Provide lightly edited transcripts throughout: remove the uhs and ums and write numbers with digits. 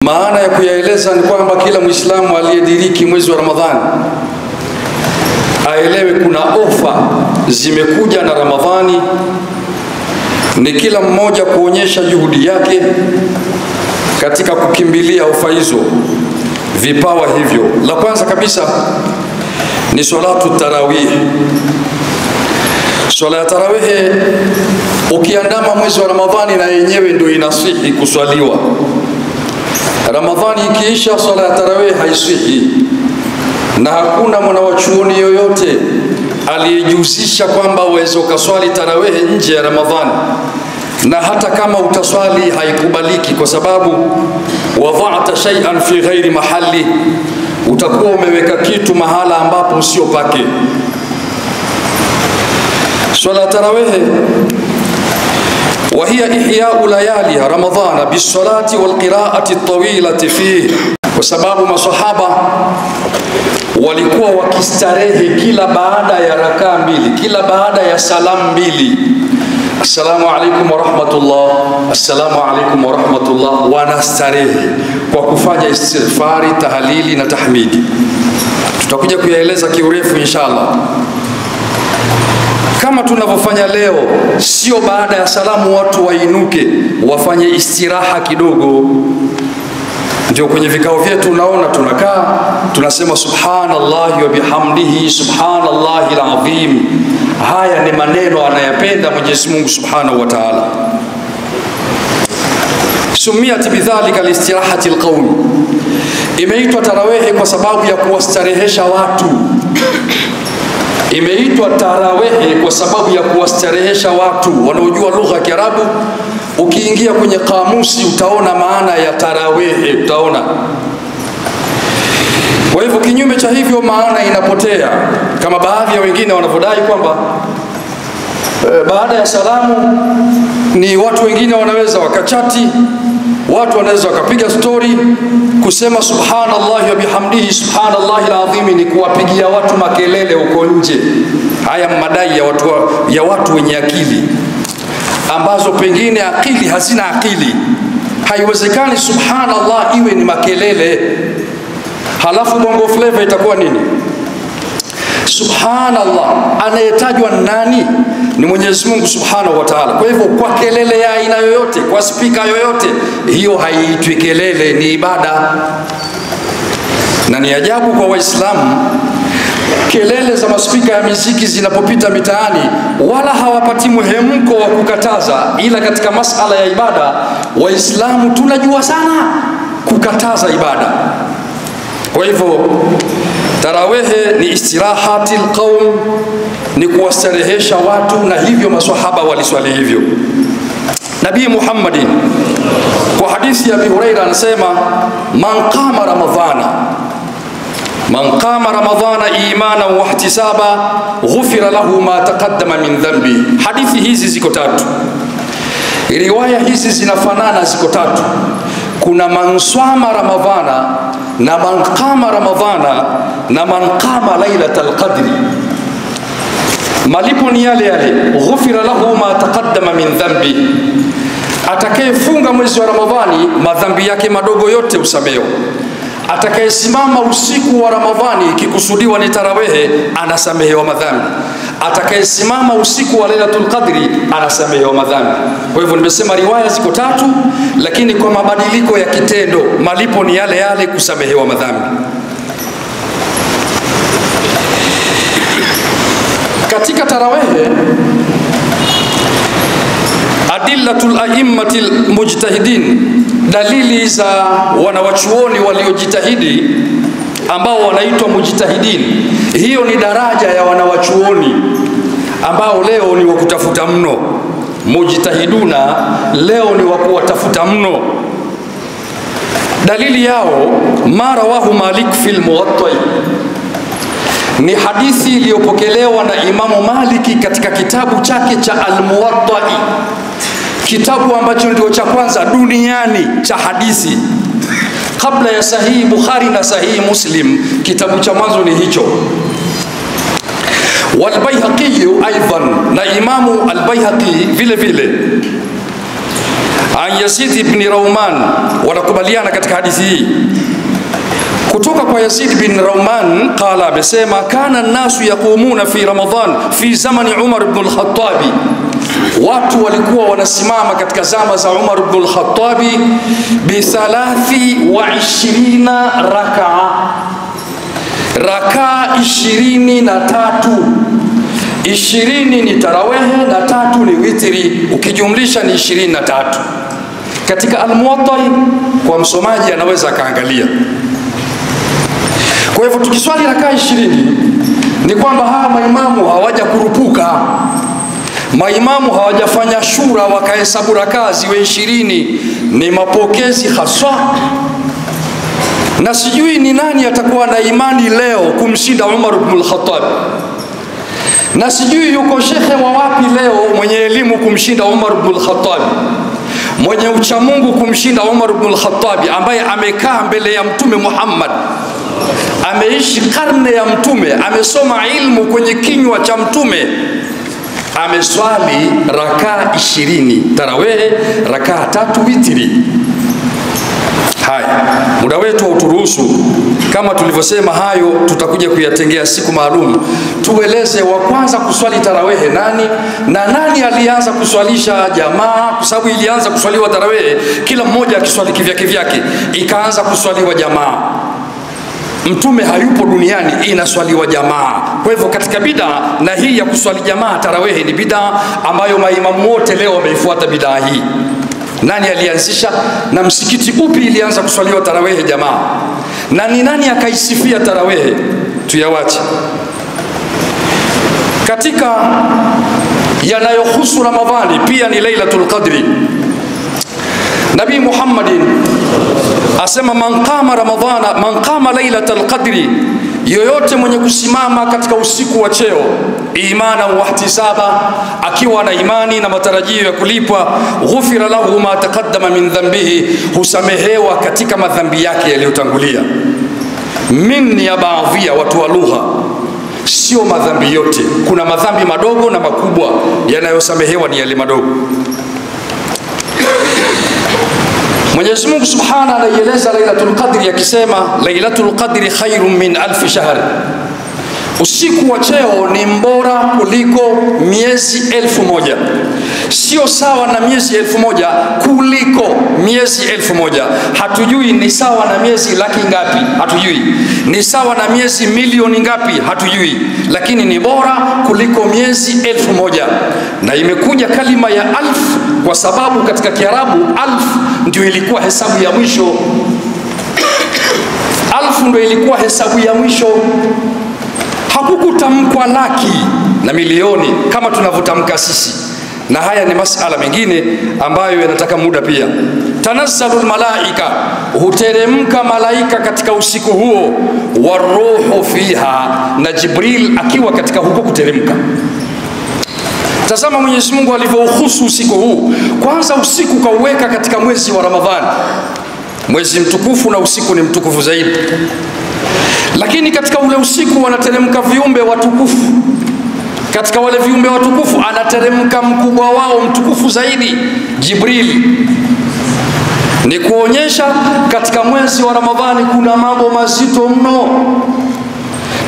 Maana ya kuyaeleza ni kwamba kila Muislamu aliyediriki mwezi wa Ramadhani aelewe kuna ofa zimekuja na Ramadhani. Ni kila mmoja kuonyesha juhudi yake katika kukimbilia ofa hizo, vipawa hivyo. La kwanza kabisa ni salatu tarawih. Swala ya tarawih ukiandama mwezi wa Ramadhani na yenyewe ndio inasihi kuswaliwa. Ramadhani ikiisha swala ya tarawih haisihi, na hakuna mwanachuoni yoyote aliyejihusisha kwamba uwezo kaswali tarawih nje ya Ramadhani, na hata kama utaswali haikubaliki, kwa sababu wadha'ta shay'an fi ghairi mahalli, utakuwa umeweka kitu mahala ambapo sio pake. Swala tarawih وهي إحياء ليالي رمضان بالصلاة والقراءة الطويلة فيه. وسباب masahaba walikuwa wakistarehe kila baada ya rakaa mbili, kila baada ya salamu mbili, assalamu alaykum wa rahmatullah, assalamu alaykum wa rahmatullah, wanastarehe kwa kufanya istighfari, tahlili na tahmidi. Tutakuja kuyaeleza kiurefu inshallah. Kama tunavyofanya leo, sio baada ya salamu watu wainuke wafanye istiraha kidogo. Ndio kwenye vikao vyetu unaona tunakaa tunasema subhanallahi wa bihamdihi subhanallahi alazim. Haya ni maneno anayapenda Mwenyezi Mungu Subhanahu wa Ta'ala. Sumiyat bidhalika listirahati alqawm. Imeitwa tarawih kwa sababu ya kuwastarehesha watu. Imeitwa tarawih kwa sababu ya kuwastarehesha watu wanaojua lugha ya Kiarabu. Ukiingia kwenye kamusi utaona maana ya tarawih, utaona. Kwa hivyo kinyume cha hivyo maana inapotea, kama baadhi ya wengine wanavodai kwamba baada ya salamu ni watu wengine wanaweza wakachati, watu wanaweza wakapiga story. Kusema subhanallahi wa bihamdihi subhanallahi alazim ni kuwapigia watu makelele huko nje. Haya madai ya watu wenye akili, ambazo pengine akili hazina akili. Haiwezekani subhanallah iwe ni makelele halafu bongo flavor itakuwa nini? Subhanallah anayetajwa nani? Ni Mwenyezi Mungu Subhanahu wa Ta'ala. Kwa hivyo kwa kelele ya aina yoyote, kwa spika yoyote, hiyo haiitwi kelele, ni ibada. Na ni ajabu kwa Waislamu, kelele za maspika ya muziki zinapopita mitaani wala hawapati muhemko wa kukataza, ila katika masala ya ibada Waislamu tunajua sana kukataza ibada. Kwa hivyo tarawih ni istirahati alqawm, ni kuwastarehesha watu, na hivyo maswahaba waliswali hivyo. Nabii Muhammadin kwa hadithi ya Abi Huraira anasema man qama ramadhana imanan wa ihtisaba ghufira lahu ma taqaddama min dhanbi. Hadithi hizi ziko tatu, riwaya hizi zinafanana, ziko tatu. Kuna man sama ramadhana na man qama ramadhana na man qama lailatul qadri. Malipo ni yale yale, ghufira lahu ma taqaddama min dhanbi. Atakayefunga mwezi wa Ramadhani madhambi yake madogo yote usamehewa. Atakayesimama usiku wa Ramadhani ikikusudiwa ni tarawih anasamehewa madhambi. Atakayesimama usiku wa Lailatul Qadri anasamehewa madhambi. Kwa hivyo nimesema riwaya ziko tatu, lakini kwa mabadiliko ya kitendo, malipo ni yale yale, kusamehewa madhambi. Katika tarawih adillatul a'immatil mujtahidin, dalili za wanawachuoni waliojitahidi ambao wanaitwa mujtahidin. Hiyo ni daraja ya wanawachuoni ambao leo ni wakutafuta mno. Mujtahiduna leo ni wakuwatafuta mno. Dalili yao marawahu Malik fil Muwatta, ni hadithi iliyopokelewa na Imamu Maliki katika kitabu chake cha Al-Muwatta, kitabu ambacho ndio cha kwanza duniani cha hadithi kabla ya Sahihi Bukhari na Sahihi Muslim. Kitabu cha mwanzo ni hicho. Wal Baihaqi aidan, na Imamu Al-Baihaqi vile vile an Yazid ibn Rauman, wanakubaliana katika hadithi hii kutoka kwa Yazid bin Rauman qala, amesema kana nasu yaqumuna fi Ramadhan fi zamani Umar ibn al-Khattab, watu walikuwa wanasimama katika zama za Umar ibn al-Khattab bi 23 rakaa 23. 20 ni tarawehe na 3 ni witri, ukijumlisha ni 23. Katika Al-Muwatta kwa msomaji anaweza kaangalia. Kwa hivyo tukiswali rakaa 20 ni kwamba hawa maimamu hawaja kurupuka, maimamu hawajafanya shura wakahesabu rakaa ziwe 20, ni mapokezi haswa. Na sijui ni nani atakuwa na imani leo kumshinda Umar ibn al-Khattab, na sijui yuko shekhe wa wapi leo mwenye elimu kumshinda Umar ibn al-Khattab, mwenye uchamungu kumshinda Umar ibn al-Khattab, ambaye amekaa mbele ya Mtume Muhammad, ameishi karne ya Mtume, amesoma ilmu kwenye kinywa cha Mtume, ameswali rakaa 20 tarawehe, rakaa 3 witri. Haya, muda wetu hauturuhusu. Kama tulivyosema, hayo tutakuja kuyatengea siku maalum. Tueleze wa kwanza kuswali tarawehe nani, na nani alianza kuswalisha jamaa, kwa sababu ilianza kuswaliwa tarawehe kila mmoja akiswali kivyake, ikaanza kuswaliwa jamaa. Mtume hayupo duniani, inaswaliwa jamaa. Kwa hivyo katika bid'a, na hii ya kuswali jamaa tarawehe ni bid'a ambayo maimamu wote leo wameifuata bid'a hii. Nani alianzisha, na msikiti upi ilianza kuswaliwa tarawehe jamaa, na ni nani akaisifia tarawehe, tuyawache. Katika yanayohusu Ramadhani pia ni Lailatul Qadri. Nabii Muhammadin asema man qama Ramadhana, man qama Lailatul Qadri, yoyote mwenye kusimama katika usiku wa cheo, imana wa ihtisaba, akiwa na imani na matarajio ya kulipwa, ghufira lahu ma taqaddama min dhanbihi, husamehewa katika madhambi yake yaliyotangulia. Min ya baadhia, watu wa lugha, sio madhambi yote, kuna madhambi madogo na makubwa, yanayosamehewa ni yale madogo. Mwenyezi Mungu Subhanahu anaieleza Lailatul Qadri akisema Lailatul Qadri khairun min alf shahr, usiku wa cheo ni mbora kuliko miezi 1000. Sio sawa na miezi 1000, kuliko miezi 1000. Hatujui ni sawa na miezi laki ngapi, hatujui ni sawa na miezi milioni ngapi, hatujui, lakini ni bora kuliko miezi 1000. Na imekuja kalima ya alf kwa sababu katika Kiarabu alf ndio ilikuwa hesabu ya mwisho. Alf ndio ilikuwa hesabu ya mwisho, hakukutamkwa laki na milioni kama tunavyotamka sisi. Na haya ni masala mengine ambayo yanataka muda pia. Tanazzalul malaika, huteremka malaika katika usiku huo, waruhu fiha, na Jibril akiwa katika huko kuteremka. Tazama Mwenyezi Mungu alivyouhusu usiku huu. Kwanza usiku kauweka katika mwezi wa Ramadhani, mwezi mtukufu, na usiku ni mtukufu zaidi. Lakini katika ule usiku wanateremka viumbe watukufu. Katika wale viumbe watukufu anateremka mkubwa wao mtukufu zaidi, Jibril. Ni kuonyesha katika mwezi wa Ramadhani kuna mambo mazito mno.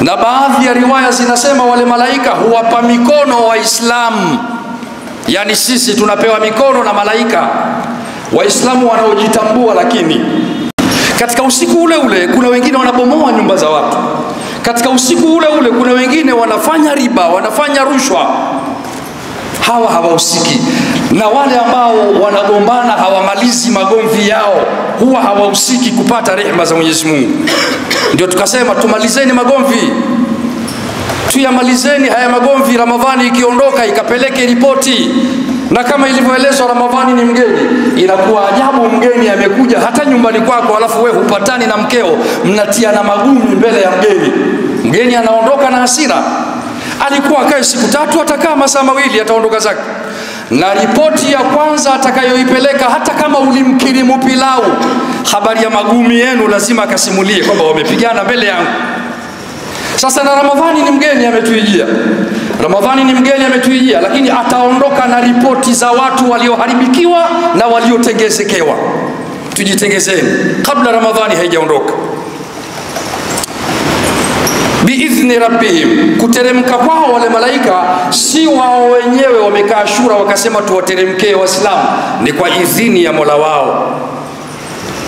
Na baadhi ya riwaya zinasema wale malaika huwapa mikono Waislamu, yani sisi tunapewa mikono na malaika, Waislamu wanaojitambua. Lakini katika usiku ule ule kuna wengine wanabomoa nyumba za watu. Katika usiku ule ule kuna wengine wanafanya riba, wanafanya rushwa. Hawa hawahusiki. Na wale ambao wanagombana hawamalizi magomvi yao, huwa hawahusiki kupata rehema za Mwenyezi Mungu. Ndio tukasema tumalizeni magomvi, tuyamalizeni haya magomvi. Ramadhani ikiondoka ikapeleke ripoti. Na kama ilivyoelezwa, Ramadhani ni mgeni. Inakuwa ajabu mgeni amekuja hata nyumbani kwako, alafu wewe hupatani na mkeo, mnatiana magumi mbele ya mgeni. Mgeni anaondoka na hasira. Alikuwa akae siku 3, atakaa masaa 2, ataondoka zake. Na ripoti ya kwanza atakayoipeleka, hata kama ulimkirimu pilau, habari ya magumi yenu lazima akasimulie kwamba wamepigana mbele yangu. Sasa na Ramadhani ni mgeni ametuijia, Ramadhani ni mgeni ametuijia, lakini ataondoka na ripoti za watu walioharibikiwa na waliotengezekewa. Tujitengezeni kabla Ramadhani haijaondoka. Biidhni rabbihim, kuteremka kwao wale malaika si wao wenyewe wamekaa shura wakasema tuwateremkee Waislamu, ni kwa idhini ya Mola wao.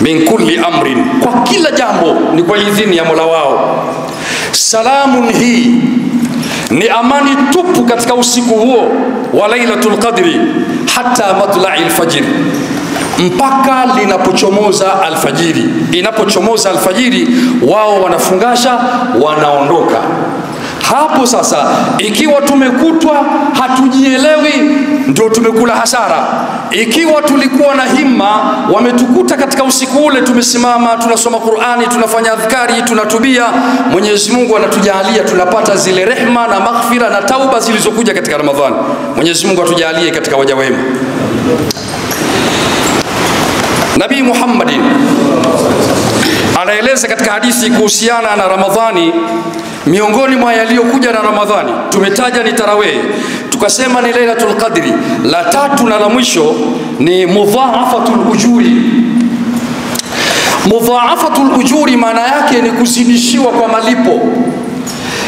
Min kulli amrin, kwa kila jambo ni kwa idhini ya Mola wao. Salamun, hii ni amani tupu katika usiku huo wa Lailatul Qadri, hata matla'il fajr, mpaka linapochomoza alfajiri. Inapochomoza alfajiri wao wanafungasha, wanaondoka. Hapo sasa ikiwa tumekutwa hatujielewi, ndio tumekula hasara. Ikiwa tulikuwa na himma, wametukuta katika usiku ule tumesimama, tunasoma Qur'ani, tunafanya adhkari, tunatubia, Mwenyezi Mungu anatujalia tunapata zile rehma na maghfira na tauba zilizokuja katika Ramadhani. Mwenyezi Mungu atujalie katika waja wema. Nabii Muhammadin anaeleza katika hadithi kuhusiana na Ramadhani, miongoni mwa yaliyokuja na Ramadhani tumetaja ni tarawih, tukasema ni Lailatul Qadri, la tatu na la mwisho ni mudhaafatul ujuri. Mudhaafatul ujuri maana yake ni kuzidishiwa kwa malipo.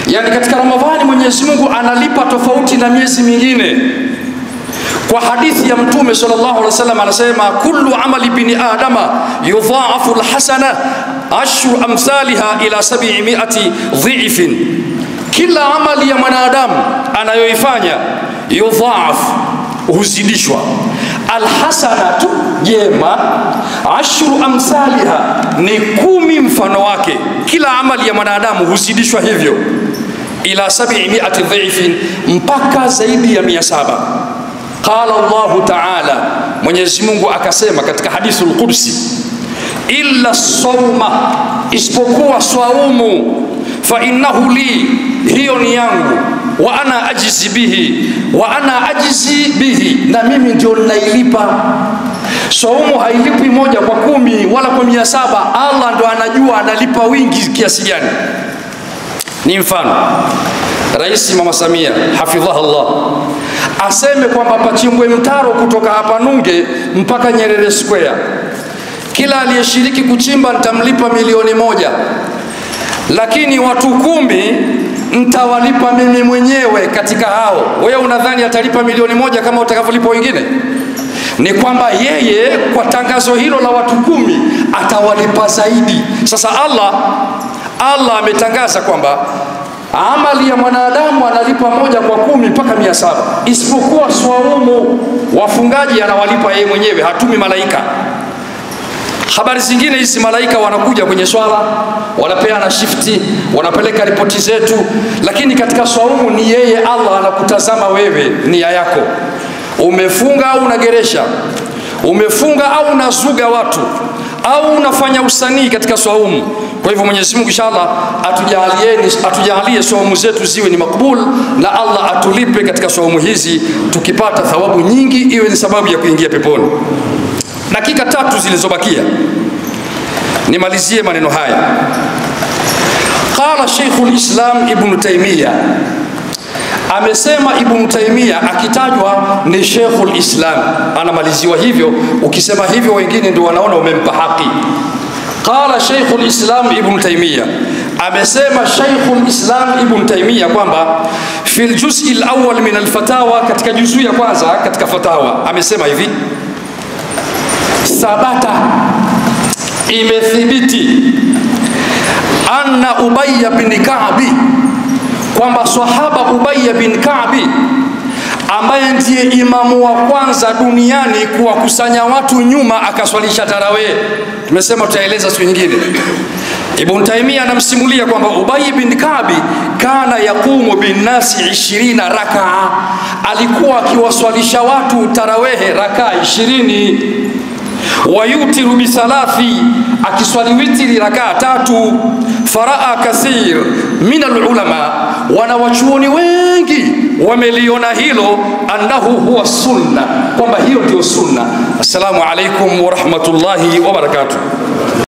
Yani katika Ramadhani Mwenyezi Mungu analipa tofauti na miezi mingine. Kwa hadithi ya Mtume sallallahu alaihi wasallam anasema, kullu amali bini adama yudhaafu alhasana ashru amthaliha ila 700 dhifin, kila amali ya mwanadamu anayoifanya yudhaaf, huzidishwa. Alhasanatu, jema, ashru amthaliha, ni 10 mfano wake. Kila amali ya mwanadamu huzidishwa hivyo, ila 700 dhifin, mpaka zaidi ya 700. Qala Allahu ta'ala, Mwenyezi Mungu akasema katika hadithul Qudsi, illa sawma, isipokuwa saumu, fa innahu li, hiyo ni yangu, wa ana ajizi bihi, wa ana ajizi bihi, na mimi ndio ninailipa. Saumu hailipi moja kwa 10 wala kwa 700, Allah ndo anajua analipa wingi kiasi gani. Ni mfano Rais Mama Samia hafidhaha Allah aseme kwamba pachimbwe mtaro kutoka hapa Nunge mpaka Nyerere Square, kila aliyeshiriki kuchimba nitamlipa milioni 1, lakini watu 10 nitawalipa mimi mwenyewe katika hao. Wewe unadhani atalipa milioni 1 kama utakavyolipa wengine? Ni kwamba yeye kwa tangazo hilo la watu 10 atawalipa zaidi. Sasa Allah ametangaza kwamba amali ya mwanadamu analipa 1 kwa 10 mpaka 700, isipokuwa swaumu, wafungaji anawalipa yeye mwenyewe, hatumi malaika. Habari zingine hizi malaika wanakuja kwenye swala, wanapeana shifti, wanapeleka ripoti zetu, lakini katika swaumu ni yeye Allah anakutazama wewe, nia yako. Umefunga au unageresha, umefunga au unazuga watu, au unafanya usanii katika swaumu. Kwa hivyo Mwenyezi Mungu inshallah atujalie swaumu zetu ziwe ni makbul, na Allah atulipe katika swaumu hizi, tukipata thawabu nyingi iwe ni sababu ya kuingia peponi. Dakika 3 zilizobakia nimalizie maneno haya. Qala Sheikhul Islam Ibn Taymiyyah, amesema Ibn Taymiyyah, akitajwa ni Sheikhul Islam anamaliziwa hivyo. Ukisema hivyo wengine ndio wanaona umempa haki. Qala Sheikhul Islam Ibn Taymiyyah, amesema Sheikhul Islam Ibn Taymiyyah kwamba fil juz'i al-awwal min al-fatawa, katika juzu ya kwanza katika fatawa amesema hivi, sabata, imethibiti, anna Ubay bin Ka'bi, kwamba sahaba Ubay bin Ka'bi ambaye ndiye imamu wa kwanza duniani kuwakusanya watu nyuma akaswalisha tarawih. Tumesema tutaeleza siku nyingine. Ibn Taymiyyah anamsimulia kwamba Ubay bin Ka'bi kana yaqumu bin nasi 20 rakaa, alikuwa akiwaswalisha watu tarawih rakaa 20, wayutiru bisalafi, akiswali witri rakaa 3. Faraa kathir min alulama, wanawachuoni wengi wameliona hilo, annahu huwa sunna, kwamba hiyo ndio sunna. Assalamu alaikum wa rahmatullahi wa barakatuh.